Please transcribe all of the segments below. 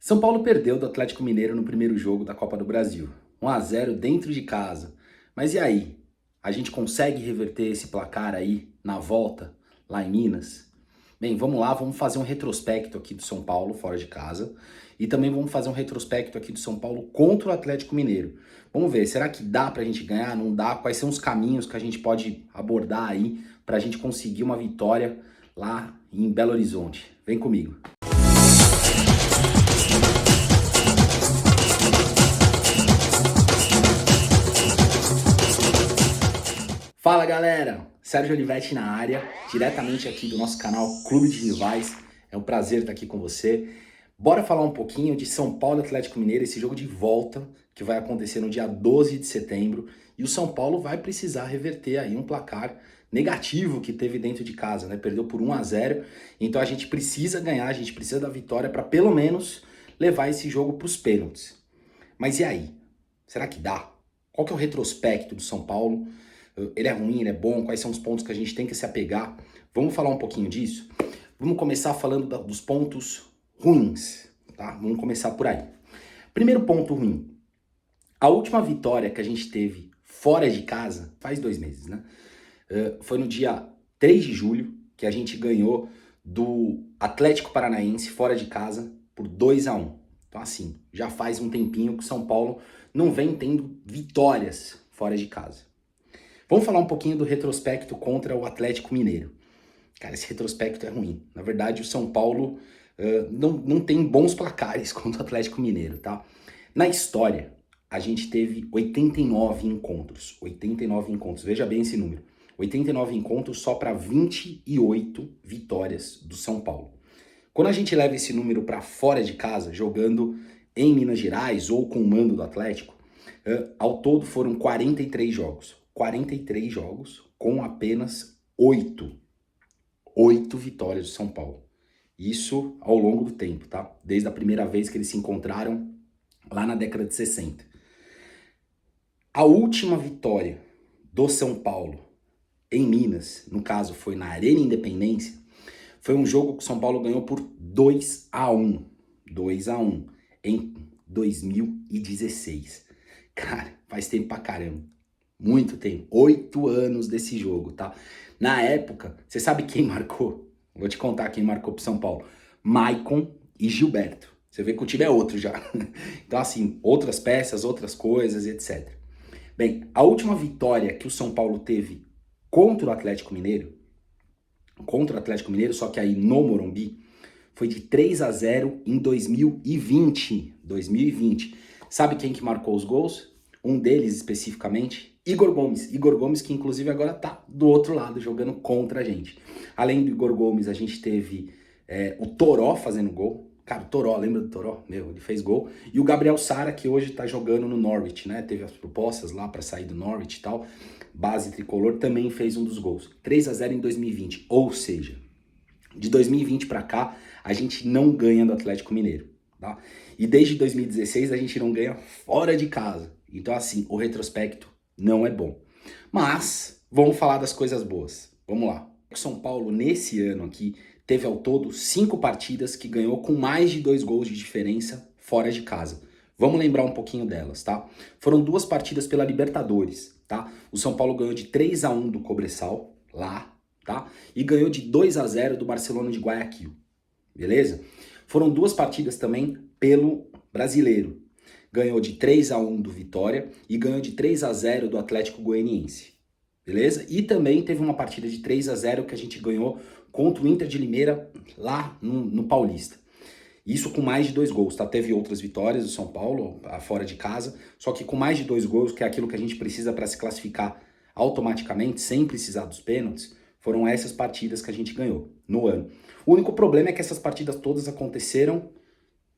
São Paulo perdeu do Atlético Mineiro no primeiro jogo da Copa do Brasil. 1-0 dentro de casa. Mas e aí? A gente consegue reverter esse placar aí na volta, lá em Minas? Bem, vamos lá, vamos fazer um retrospecto aqui do São Paulo fora de casa. E também vamos fazer um retrospecto aqui do São Paulo contra o Atlético Mineiro. Vamos ver, será que dá pra gente ganhar? Não dá? Quais são os caminhos que a gente pode abordar aí pra gente conseguir uma vitória lá em Belo Horizonte? Vem comigo. Fala galera, Sérgio Olivetti na área, diretamente aqui do nosso canal Clube de Rivais. É um prazer estar aqui com você. Bora falar um pouquinho de São Paulo e Atlético Mineiro, esse jogo de volta que vai acontecer no dia 12 de setembro. E o São Paulo vai precisar reverter aí um placar negativo que teve dentro de casa, né? Perdeu por 1-0, então a gente precisa ganhar, a gente precisa da vitória para pelo menos levar esse jogo para os pênaltis. Mas e aí? Será que dá? Qual que é o retrospecto do São Paulo? Ele é ruim, ele é bom? Quais são os pontos que a gente tem que se apegar? Vamos falar um pouquinho disso? Vamos começar falando dos pontos ruins, tá? Vamos começar por aí. Primeiro ponto ruim. A última vitória que a gente teve fora de casa, faz 2 meses, né? Foi no dia 3 de julho, que a gente ganhou do Atlético Paranaense fora de casa por 2-1. Então assim, já faz um tempinho que o São Paulo não vem tendo vitórias fora de casa. Vamos falar um pouquinho do retrospecto contra o Atlético Mineiro. Cara, esse retrospecto é ruim. Na verdade, o São Paulo não tem bons placares contra o Atlético Mineiro, tá? Na história, a gente teve 89 encontros. 89 encontros, veja bem esse número. 89 encontros só para 28 vitórias do São Paulo. Quando a gente leva esse número para fora de casa, jogando em Minas Gerais ou com o mando do Atlético, ao todo foram 43 jogos. 43 jogos com apenas 8 vitórias do São Paulo. Isso ao longo do tempo, tá? Desde a primeira vez que eles se encontraram lá na década de 60. A última vitória do São Paulo em Minas, no caso foi na Arena Independência, foi um jogo que o São Paulo ganhou por 2-1. 2-1 em 2016. Cara, faz tempo pra caramba. Muito tempo, 8 anos desse jogo, tá? Na época, você sabe quem marcou? Vou te contar quem marcou pro São Paulo. Maicon e Gilberto. Você vê que o time é outro já. Então assim, outras peças, outras coisas, etc. Bem, a última vitória que o São Paulo teve contra o Atlético Mineiro, só que aí no Morumbi, foi de 3-0 em 2020. 2020. Sabe quem que marcou os gols? Um deles especificamente, Igor Gomes que inclusive agora tá do outro lado jogando contra a gente. Além do Igor Gomes, a gente teve o Toró fazendo gol. Cara, o Toró, lembra do Toró? Meu, ele fez gol. E o Gabriel Sara, que hoje tá jogando no Norwich, né? Teve as propostas lá para sair do Norwich e tal. Base tricolor, também fez um dos gols. 3-0 em 2020, ou seja, de 2020 para cá, a gente não ganha do Atlético Mineiro, tá? E desde 2016 a gente não ganha fora de casa. Então assim, o retrospecto não é bom. Mas vamos falar das coisas boas. Vamos lá. O São Paulo nesse ano aqui teve ao todo 5 partidas que ganhou com mais de 2 gols de diferença fora de casa. Vamos lembrar um pouquinho delas, tá? Foram 2 partidas pela Libertadores, tá? O São Paulo ganhou de 3-1 do Cobressal, lá, tá? E ganhou de 2-0 do Barcelona de Guayaquil, beleza? Foram 2 partidas também pelo Brasileiro. Ganhou de 3-1 do Vitória e ganhou de 3-0 do Atlético Goianiense, beleza? E também teve uma partida de 3-0 que a gente ganhou contra o Inter de Limeira lá no Paulista. Isso com mais de 2 gols, tá? Teve outras vitórias do São Paulo fora de casa, só que com mais de 2 gols, que é aquilo que a gente precisa para se classificar automaticamente, sem precisar dos pênaltis, foram essas partidas que a gente ganhou no ano. O único problema é que essas partidas todas aconteceram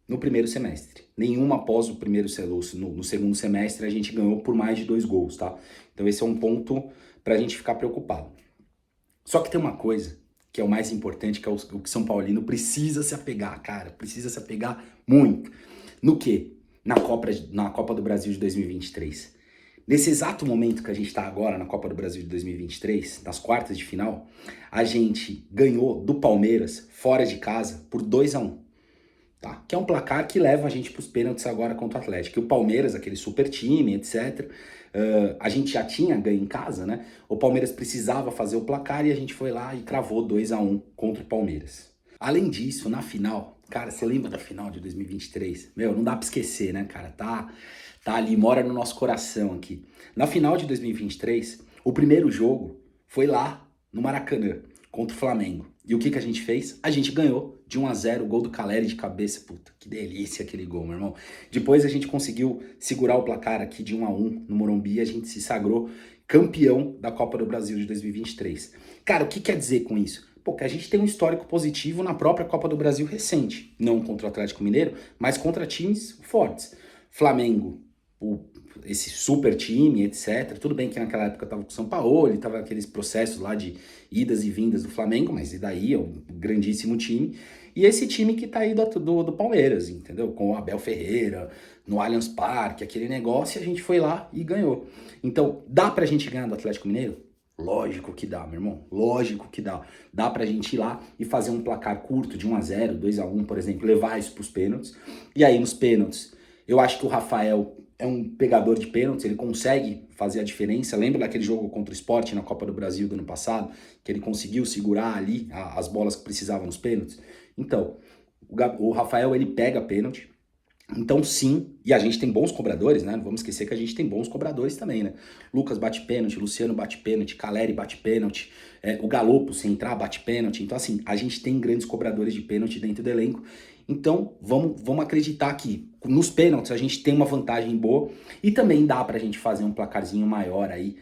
no primeiro semestre. Nenhuma após o primeiro no segundo semestre a gente ganhou por mais de 2 gols, tá? Então esse é um ponto pra gente ficar preocupado. Só que tem uma coisa que é o mais importante, que é o que São Paulino precisa se apegar, cara. Precisa se apegar muito. No quê? Na Copa do Brasil de 2023. Nesse exato momento que a gente tá agora na Copa do Brasil de 2023, nas quartas de final, a gente ganhou do Palmeiras, fora de casa, por 2-1. tá? Que é um placar que leva a gente para os pênaltis agora contra o Atlético. E o Palmeiras, aquele super time, etc. A gente já tinha ganho em casa, né? O Palmeiras precisava fazer o placar e a gente foi lá e cravou 2-1 contra o Palmeiras. Além disso, na final, cara, você lembra da final de 2023? Meu, não dá pra esquecer, né, cara? Tá ali, mora no nosso coração aqui. Na final de 2023, o primeiro jogo foi lá no Maracanã, contra o Flamengo. E o que a gente fez? A gente ganhou de 1-0, gol do Caleri de cabeça. Puta, que delícia aquele gol, meu irmão. Depois a gente conseguiu segurar o placar aqui de 1-1 no Morumbi e a gente se sagrou campeão da Copa do Brasil de 2023. Cara, o que quer dizer com isso? Porque a gente tem um histórico positivo na própria Copa do Brasil recente. Não contra o Atlético Mineiro, mas contra times fortes. Flamengo, esse super time, etc. Tudo bem que naquela época tava com o São Paulo, tava aqueles processos lá de idas e vindas do Flamengo, mas e daí é um grandíssimo time. E esse time que tá aí do Palmeiras, entendeu? Com o Abel Ferreira, no Allianz Parque, aquele negócio, a gente foi lá e ganhou. Então, dá pra gente ganhar do Atlético Mineiro? Lógico que dá, meu irmão. Lógico que dá. Dá pra gente ir lá e fazer um placar curto de 1-0, 2-1, por exemplo, levar isso pros pênaltis. E aí, nos pênaltis, eu acho que o Rafael é um pegador de pênaltis, ele consegue fazer a diferença. Lembra daquele jogo contra o Sport na Copa do Brasil do ano passado? Que ele conseguiu segurar ali as bolas que precisavam nos pênaltis? Então, o Rafael, ele pega pênalti. Então sim, e a gente tem bons cobradores, né? Não vamos esquecer que a gente tem bons cobradores também, né? Lucas bate pênalti, Luciano bate pênalti, Caleri bate pênalti, o Galopo, se entrar, bate pênalti. Então assim, a gente tem grandes cobradores de pênalti dentro do elenco. Então vamos acreditar que nos pênaltis a gente tem uma vantagem boa e também dá pra gente fazer um placarzinho maior aí,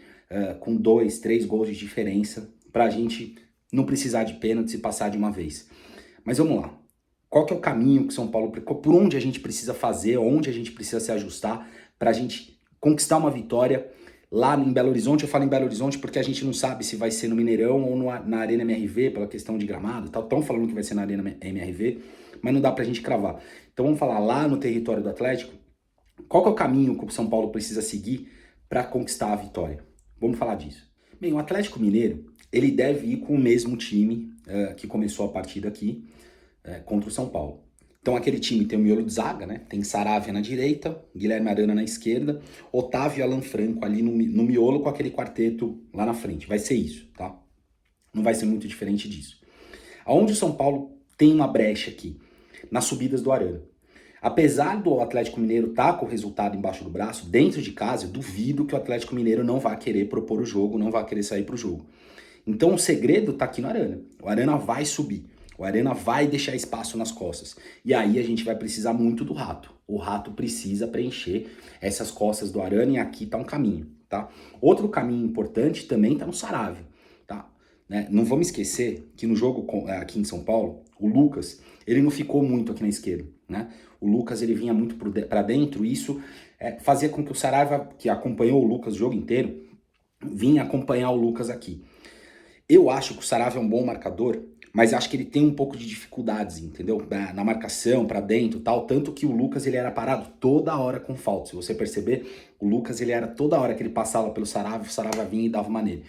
com 2, 3 gols de diferença, pra gente não precisar de pênaltis e passar de uma vez. Mas vamos lá. Qual que é o caminho que São Paulo, por onde a gente precisa fazer, onde a gente precisa se ajustar para a gente conquistar uma vitória lá em Belo Horizonte? Eu falo em Belo Horizonte porque a gente não sabe se vai ser no Mineirão ou na Arena MRV, pela questão de gramado e tal. Estão falando que vai ser na Arena MRV, mas não dá pra gente cravar. Então vamos falar lá no território do Atlético, qual que é o caminho que o São Paulo precisa seguir para conquistar a vitória? Vamos falar disso. Bem, o Atlético Mineiro, ele deve ir com o mesmo time que começou a partida aqui, contra o São Paulo. Então aquele time tem o miolo de zaga, né? Tem Saravia na direita, Guilherme Arana na esquerda, Otávio e Alan Franco ali no miolo com aquele quarteto lá na frente. Vai ser isso, tá? Não vai ser muito diferente disso. Aonde o São Paulo tem uma brecha aqui? Nas subidas do Arana. Apesar do Atlético Mineiro estar com o resultado embaixo do braço, dentro de casa, eu duvido que o Atlético Mineiro não vá querer propor o jogo, não vá querer sair pro jogo. Então o segredo tá aqui no Arana. O Arana vai subir. O Arana vai deixar espaço nas costas. E aí a gente vai precisar muito do Rato. O Rato precisa preencher essas costas do Arana e aqui tá um caminho, tá? Outro caminho importante também tá no Saravia, tá? Né? Não vamos esquecer que no jogo aqui em São Paulo, o Lucas, ele não ficou muito aqui na esquerda, né? O Lucas, ele vinha muito para dentro e isso fazia com que o Saravia, que acompanhou o Lucas o jogo inteiro, vinha acompanhar o Lucas aqui. Eu acho que o Saravia é um bom marcador, mas acho que ele tem um pouco de dificuldades, entendeu? Na marcação, pra dentro e tal. Tanto que o Lucas, ele era parado toda hora com falta. Se você perceber, o Lucas, ele era toda hora que ele passava pelo Saravia, o Saravia vinha e dava uma nele.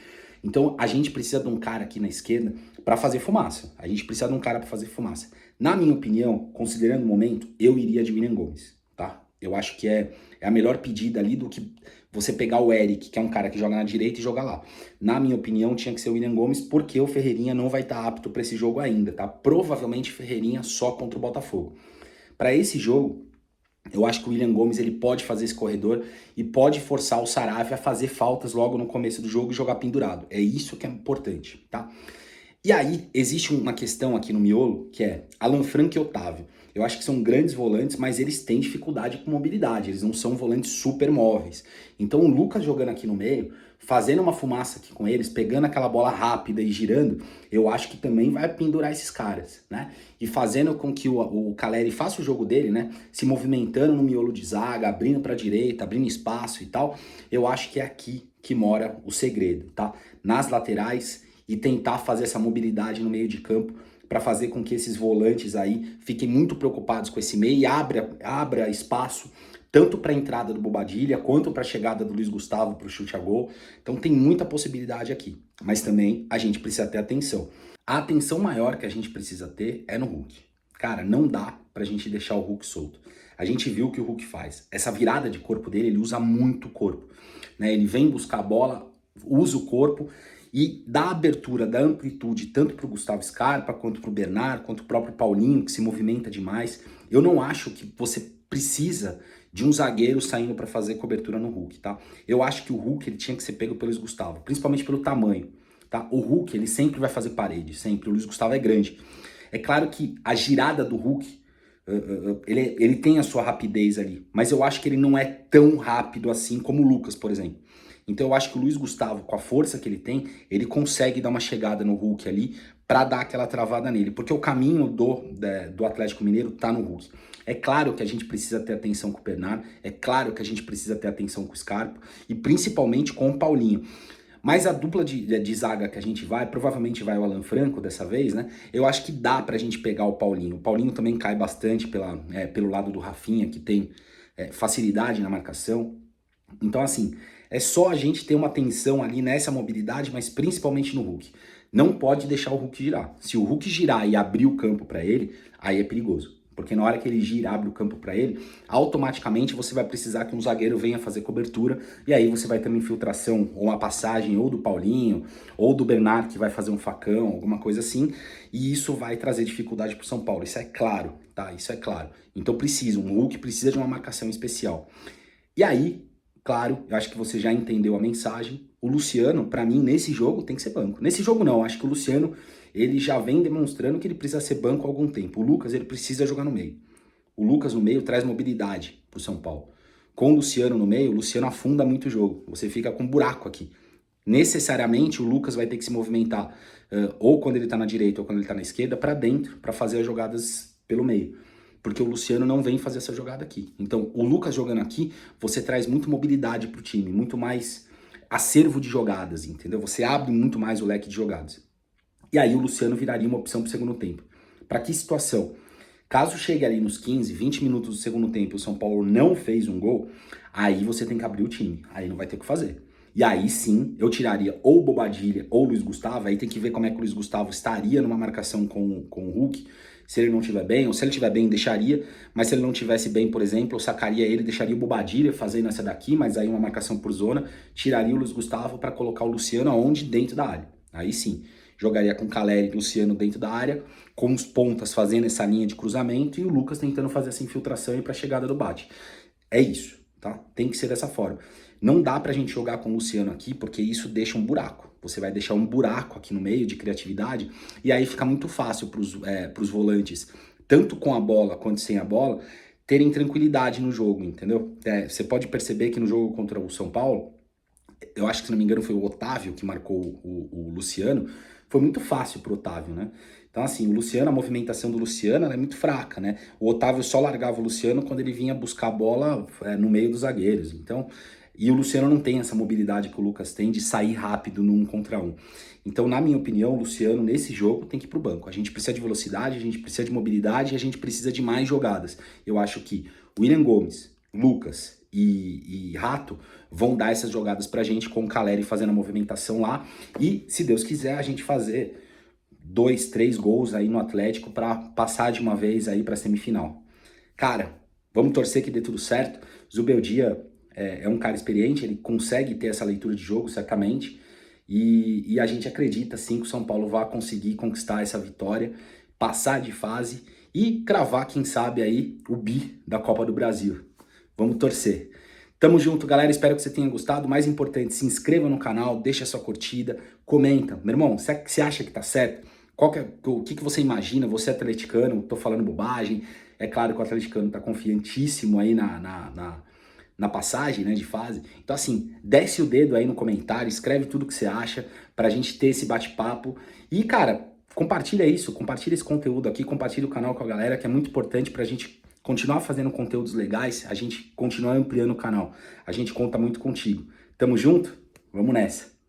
Então, a gente precisa de um cara aqui na esquerda pra fazer fumaça. A gente precisa de um cara pra fazer fumaça. Na minha opinião, considerando o momento, eu iria de William Gomes, tá? Eu acho que é a melhor pedida ali do que você pegar o Eric, que é um cara que joga na direita, e jogar lá. Na minha opinião, tinha que ser o William Gomes, porque o Ferreirinha não vai estar apto para esse jogo ainda, tá? Provavelmente Ferreirinha só contra o Botafogo. Para esse jogo, eu acho que o William Gomes ele pode fazer esse corredor e pode forçar o Saravia a fazer faltas logo no começo do jogo e jogar pendurado. É isso que é importante, tá? E aí, existe uma questão aqui no miolo, que é Alan Franco e Otávio. Eu acho que são grandes volantes, mas eles têm dificuldade com mobilidade, eles não são volantes super móveis. Então o Lucas jogando aqui no meio, fazendo uma fumaça aqui com eles, pegando aquela bola rápida e girando, eu acho que também vai pendurar esses caras, né? E fazendo com que o Caleri faça o jogo dele, né? Se movimentando no miolo de zaga, abrindo para a direita, abrindo espaço e tal, eu acho que é aqui que mora o segredo, tá? Nas laterais e tentar fazer essa mobilidade no meio de campo para fazer com que esses volantes aí fiquem muito preocupados com esse meio e abra espaço tanto para a entrada do Bobadilha quanto para a chegada do Luiz Gustavo para o chute a gol. Então tem muita possibilidade aqui, mas também a gente precisa ter atenção. A atenção maior que a gente precisa ter é no Hulk. Cara, não dá pra gente deixar o Hulk solto. A gente viu o que o Hulk faz. Essa virada de corpo dele, ele usa muito o corpo, né? Ele vem buscar a bola, usa o corpo e dá abertura, dá amplitude tanto para o Gustavo Scarpa, quanto para o Bernard, quanto o próprio Paulinho, que se movimenta demais. Eu não acho que você precisa de um zagueiro saindo para fazer cobertura no Hulk, tá? Eu acho que o Hulk ele tinha que ser pego pelo Luiz Gustavo, principalmente pelo tamanho, tá? O Hulk, ele sempre vai fazer parede, sempre. O Luiz Gustavo é grande. É claro que a girada do Hulk, ele tem a sua rapidez ali, mas eu acho que ele não é tão rápido assim como o Lucas, por exemplo. Então eu acho que o Luiz Gustavo, com a força que ele tem, ele consegue dar uma chegada no Hulk ali para dar aquela travada nele, porque o caminho do Atlético Mineiro tá no Hulk. É claro que a gente precisa ter atenção com o Bernard, é claro que a gente precisa ter atenção com o Scarpa e principalmente com o Paulinho. Mas a dupla de zaga que a gente vai, provavelmente vai o Alan Franco dessa vez, né? Eu acho que dá pra gente pegar o Paulinho. O Paulinho também cai bastante pelo lado do Rafinha, que tem facilidade na marcação. Então, assim, é só a gente ter uma atenção ali nessa mobilidade, mas principalmente no Hulk. Não pode deixar o Hulk girar. Se o Hulk girar e abrir o campo para ele, aí é perigoso. Porque na hora que ele gira, abre o campo para ele, automaticamente você vai precisar que um zagueiro venha fazer cobertura, e aí você vai ter uma infiltração, ou uma passagem, ou do Paulinho, ou do Bernard, que vai fazer um facão, alguma coisa assim, e isso vai trazer dificuldade para o São Paulo. Isso é claro, tá? Isso é claro. Então um Hulk precisa de uma marcação especial. E aí, claro, eu acho que você já entendeu a mensagem. O Luciano, para mim, nesse jogo tem que ser banco. Nesse jogo não, acho que o Luciano, ele já vem demonstrando que ele precisa ser banco há algum tempo. O Lucas, ele precisa jogar no meio. O Lucas no meio traz mobilidade pro São Paulo. Com o Luciano no meio, o Luciano afunda muito o jogo. Você fica com um buraco aqui. Necessariamente o Lucas vai ter que se movimentar ou quando ele tá na direita ou quando ele tá na esquerda para dentro, para fazer as jogadas pelo meio. Porque o Luciano não vem fazer essa jogada aqui. Então, o Lucas jogando aqui, você traz muito mobilidade pro time, muito mais acervo de jogadas, entendeu? Você abre muito mais o leque de jogadas. E aí o Luciano viraria uma opção pro segundo tempo. Para que situação? Caso chegue ali nos 15, 20 minutos do segundo tempo e o São Paulo não fez um gol, aí você tem que abrir o time. Aí não vai ter o que fazer. E aí sim, eu tiraria ou o Bobadilha ou o Luiz Gustavo. Aí tem que ver como é que o Luiz Gustavo estaria numa marcação com o Hulk. Se ele não estiver bem, ou se ele estiver bem, deixaria. Mas se ele não estivesse bem, por exemplo, eu sacaria ele, deixaria o Bobadilha fazendo essa daqui, mas aí uma marcação por zona, tiraria o Luiz Gustavo para colocar o Luciano aonde? Dentro da área. Aí sim, jogaria com Caleri e Luciano dentro da área, com os pontas fazendo essa linha de cruzamento e o Lucas tentando fazer essa infiltração e para a chegada do bate. É isso, tá? Tem que ser dessa forma. Não dá pra gente jogar com o Luciano aqui, porque isso deixa um buraco. Você vai deixar um buraco aqui no meio de criatividade, e aí fica muito fácil pros volantes, tanto com a bola quanto sem a bola, terem tranquilidade no jogo, entendeu? Você pode perceber que no jogo contra o São Paulo, eu acho que, se não me engano, foi o Otávio que marcou o Luciano, foi muito fácil pro Otávio, né? Então, assim, o Luciano, a movimentação do Luciano é muito fraca, né? O Otávio só largava o Luciano quando ele vinha buscar a bola no meio dos zagueiros. Então, e o Luciano não tem essa mobilidade que o Lucas tem de sair rápido no 1 contra 1. Então, na minha opinião, o Luciano, nesse jogo, tem que ir pro banco. A gente precisa de velocidade, a gente precisa de mobilidade e a gente precisa de mais jogadas. Eu acho que William Gomes, Lucas e Rato vão dar essas jogadas pra gente, com o Caleri fazendo a movimentação lá. E, se Deus quiser, a gente fazer 2, 3 gols aí no Atlético para passar de uma vez aí pra semifinal. Cara, vamos torcer que dê tudo certo. Zubeldia é um cara experiente, ele consegue ter essa leitura de jogo, certamente. E a gente acredita, sim, que o São Paulo vai conseguir conquistar essa vitória, passar de fase e cravar, quem sabe, aí o bi da Copa do Brasil. Vamos torcer. Tamo junto, galera. Espero que você tenha gostado. Mais importante, se inscreva no canal, deixa sua curtida, comenta. Meu irmão, você acha que tá certo? O que você imagina? Você é atleticano, tô falando bobagem. É claro que o atleticano tá confiantíssimo aí na passagem, né, de fase. Então, assim, desce o dedo aí no comentário, escreve tudo que você acha pra gente ter esse bate-papo. E, cara, compartilha isso, compartilha esse conteúdo aqui, compartilha o canal com a galera, que é muito importante pra gente continuar fazendo conteúdos legais, a gente continuar ampliando o canal. A gente conta muito contigo. Tamo junto? Vamos nessa!